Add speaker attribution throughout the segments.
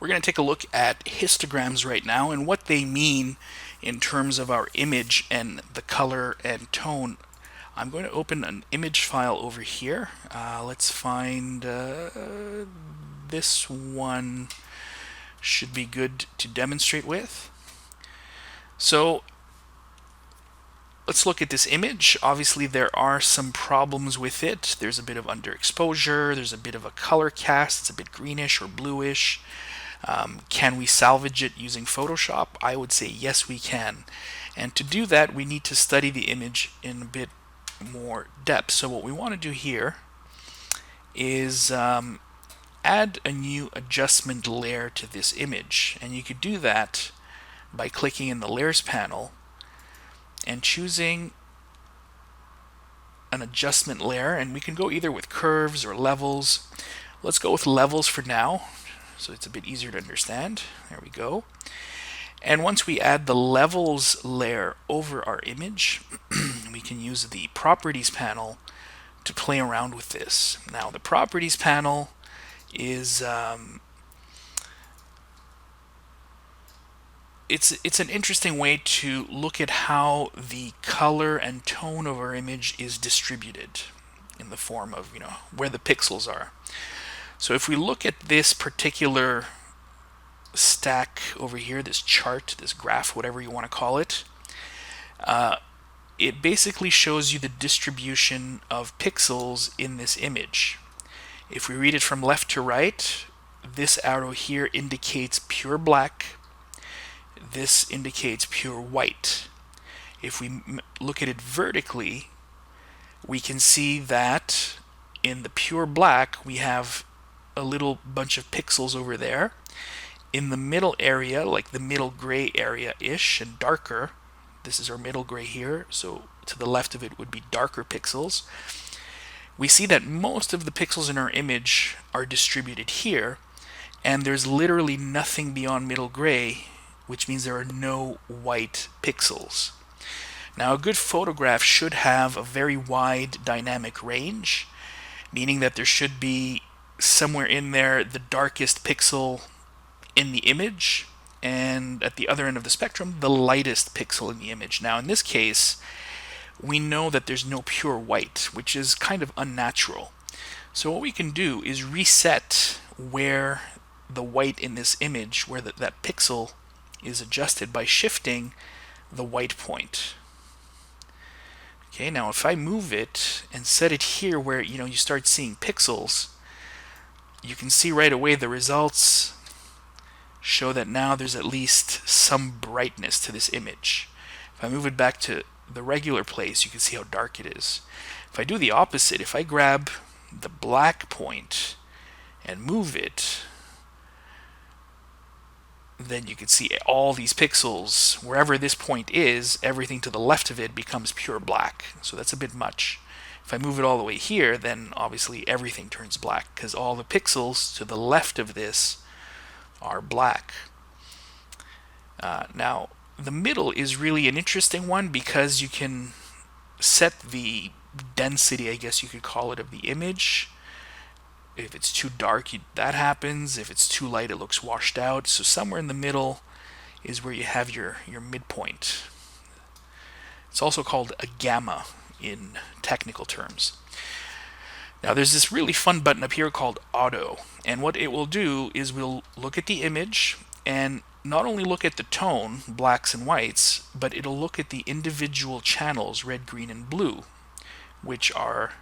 Speaker 1: We're going to take a look at histograms right now and what they mean in terms of our image and the color and tone. I'm going to open an image file over here. Let's find this one. Should be good to demonstrate with. So let's look at this image. Obviously there are some problems with it. There's a bit of underexposure, there's a bit of a color cast, it's a bit greenish or bluish. Can we salvage it using Photoshop? I would say yes, we can. And to do that, we need to study the image in a bit more depth. So what we want to do here is add a new adjustment layer to this image. And you could do that by clicking in the Layers panel and choosing an adjustment layer. And we can go either with curves or levels. Let's go with levels for now, so it's a bit easier to understand. There we go. And once we add the levels layer over our image, we can use the properties panel to play around with this. Now the properties panel is it's an interesting way to look at how the color and tone of our image is distributed in the form of, where the pixels are. So if we look at this particular stack over here, this chart, this graph, whatever you want to call it, it basically shows you the distribution of pixels in this image. If we read it from left to right, this arrow here indicates pure black. This indicates pure white. If we look at it vertically, we can see that in the pure black we have a little bunch of pixels over there. In the middle area, like the middle gray area-ish and darker, this is our middle gray here, so to the left of it would be darker pixels. We see that most of the pixels in our image are distributed here, and there's literally nothing beyond middle gray, which means there are no white pixels. Now a good photograph should have a very wide dynamic range, meaning that there should be somewhere in there the darkest pixel in the image, and at the other end of the spectrum the lightest pixel in the image. Now in this case we know that there's no pure white, which is kind of unnatural. So what we can do is reset where the white in this image, where that pixel is adjusted by shifting the white point. Okay, now if I move it and set it here where you start seeing pixels, you can see right away the results show that now there's at least some brightness to this image. If I move it back to the regular place, you can see how dark it is. If I do the opposite, if I grab the black point and move it, then you can see all these pixels. Wherever this point is, everything to the left of it becomes pure black. So that's a bit much. If I move it all the way here, then obviously everything turns black because all the pixels to the left of this are black. Now, the middle is really an interesting one because you can set the density, I guess you could call it, of the image. If it's too dark, that happens. If it's too light, it looks washed out. So somewhere in the middle is where you have your midpoint. It's also called a gamma in technical terms. Now there's this really fun button up here called Auto, and what it will do is we'll look at the image and not only look at the tone, blacks and whites, but it'll look at the individual channels, red, green, and blue, which are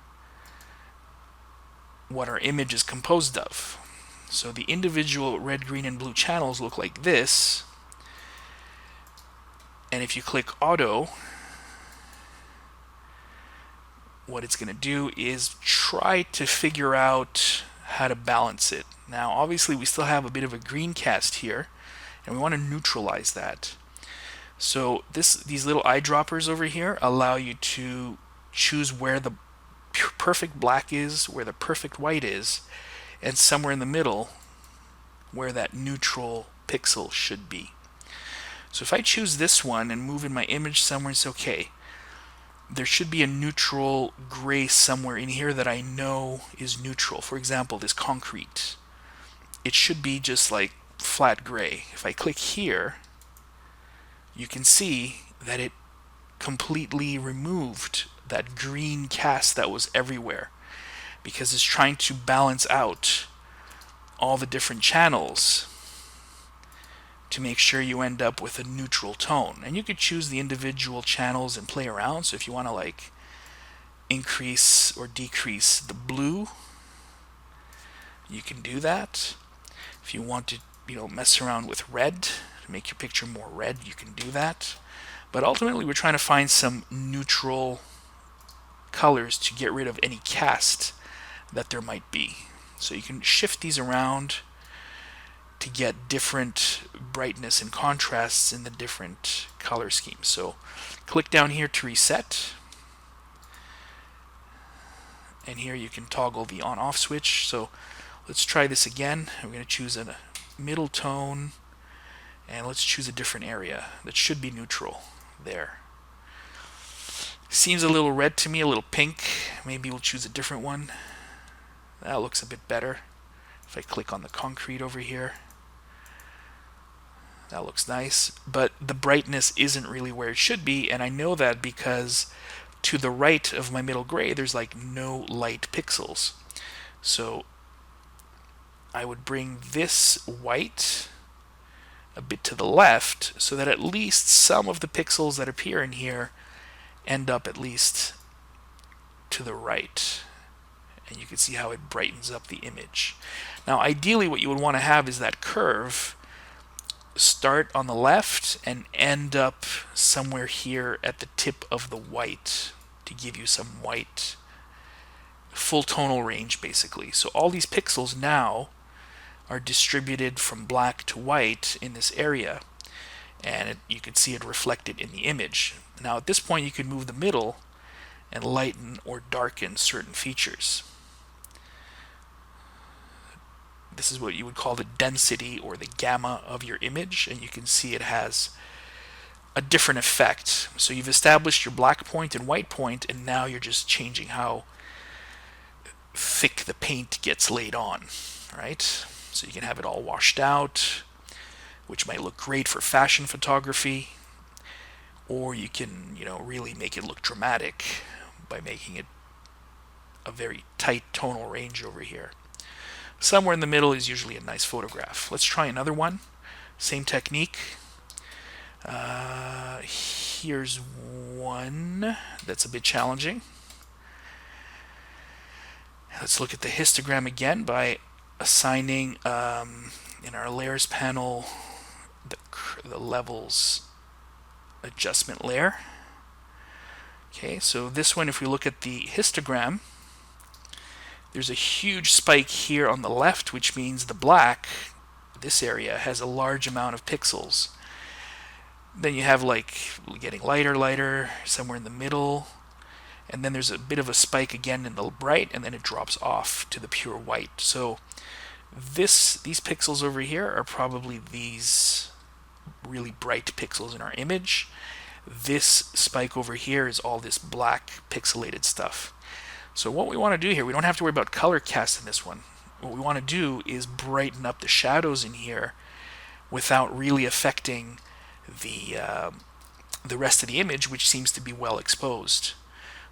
Speaker 1: what our image is composed of. So the individual red, green, and blue channels look like this, and if you click Auto, what it's going to do is try to figure out how to balance it. Now obviously we still have a bit of a green cast here, and we want to neutralize that. So these little eyedroppers over here allow you to choose where the perfect black is, where the perfect white is, and somewhere in the middle where that neutral pixel should be. So if I choose this one and move in my image somewhere, it's okay. There should be a neutral gray somewhere in here that I know is neutral. For example, this concrete. It should be just like flat gray. If I click here, you can see that it completely removed that green cast that was everywhere, because it's trying to balance out all the different channels to make sure you end up with a neutral tone. And you could choose the individual channels and play around. So if you want to like increase or decrease the blue, you can do that. If you want to, mess around with red to make your picture more red, you can do that. But ultimately, we're trying to find some neutral colors to get rid of any cast that there might be. So you can shift these around to get different brightness and contrasts in the different color schemes. So click down here to reset. And here you can toggle the on-off switch. So let's try this again. I'm going to choose a middle tone, and let's choose a different area that should be neutral. There. Seems a little red to me, a little pink. Maybe we'll choose a different one. That looks a bit better. If I click on the concrete over here, that looks nice. But the brightness isn't really where it should be, and I know that because to the right of my middle gray, there's like no light pixels. So I would bring this white a bit to the left so that at least some of the pixels that appear in here end up at least to the right. And you can see how it brightens up the image. Now ideally what you would want to have is that curve start on the left and end up somewhere here at the tip of the white to give you some white full tonal range basically. So all these pixels now are distributed from black to white in this area, and you can see it reflected in the image. Now at this point you can move the middle and lighten or darken certain features. This is what you would call the density or the gamma of your image, and you can see it has a different effect. So you've established your black point and white point, and now you're just changing how thick the paint gets laid on, right? So you can have it all washed out, which might look great for fashion photography, or you can, really make it look dramatic by making it a very tight tonal range over here. Somewhere in the middle is usually a nice photograph. Let's try another one. Same technique. Here's one that's a bit challenging. Let's look at the histogram again by assigning in our layers panel the levels adjustment layer. Okay, so this one, if we look at the histogram, there's a huge spike here on the left, which means the black, this area, has a large amount of pixels. Then you have like getting lighter, somewhere in the middle, and then there's a bit of a spike again in the bright, and then it drops off to the pure white. So these pixels over here are probably these really bright pixels in our image. This spike over here is all this black pixelated stuff. So what we want to do here, we don't have to worry about color cast in this one. What we want to do is brighten up the shadows in here without really affecting the rest of the image, which seems to be well exposed.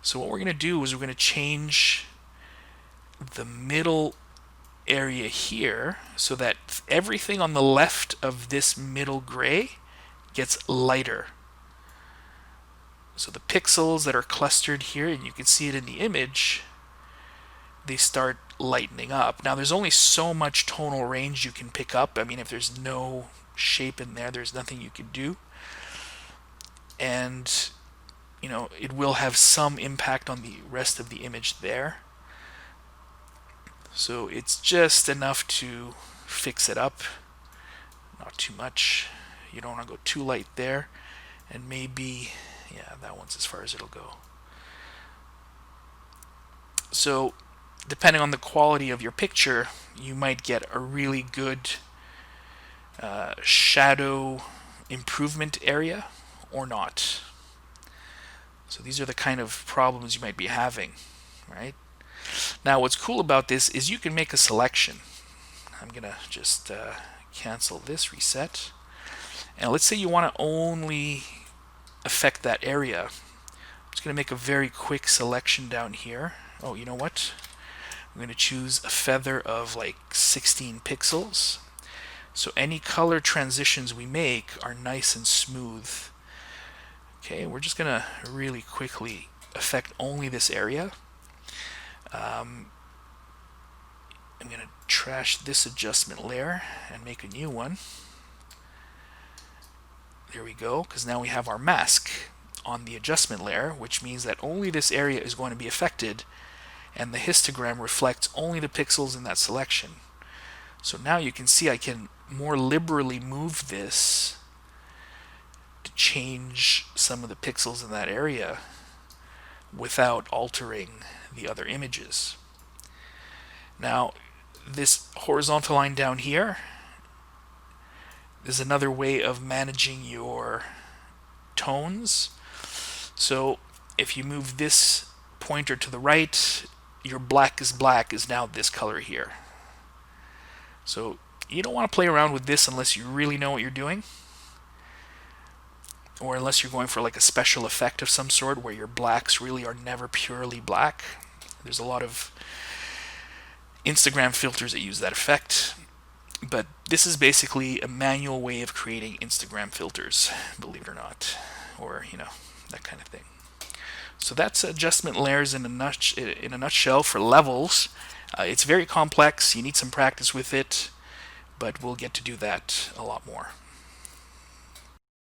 Speaker 1: So what we're going to do is we're going to change the middle area here so that everything on the left of this middle gray gets lighter. So the pixels that are clustered here, and you can see it in the image, they start lightening up. Now there's only so much tonal range you can pick up. I mean, if there's no shape in there, there's nothing you can do. And it will have some impact on the rest of the image there. So it's just enough to fix it up, not too much. You don't want to go too light there, and maybe, yeah, that one's as far as it'll go. So depending on the quality of your picture, you might get a really good shadow improvement area or not. So these are the kind of problems you might be having, right? Now what's cool about this is you can make a selection. I'm gonna just cancel this, reset. And let's say you want to only affect that area. I'm just going to make a very quick selection down here. Oh, you know what? I'm going to choose a feather of like 16 pixels. So any color transitions we make are nice and smooth. Okay, we're just going to really quickly affect only this area. I'm going to trash this adjustment layer and make a new one. There we go, because now we have our mask on the adjustment layer, which means that only this area is going to be affected, and the histogram reflects only the pixels in that selection. So now you can see I can more liberally move this to change some of the pixels in that area without altering the other images. Now, this horizontal line down here is another way of managing your tones. So if you move this pointer to the right, your black is now this color here. So you don't want to play around with this unless you really know what you're doing, or unless you're going for like a special effect of some sort where your blacks really are never purely black. There's a lot of Instagram filters that use that effect. But this is basically a manual way of creating Instagram filters, believe it or not, or that kind of thing. So that's adjustment layers in a nutshell for levels. It's very complex. You need some practice with it, but we'll get to do that a lot more.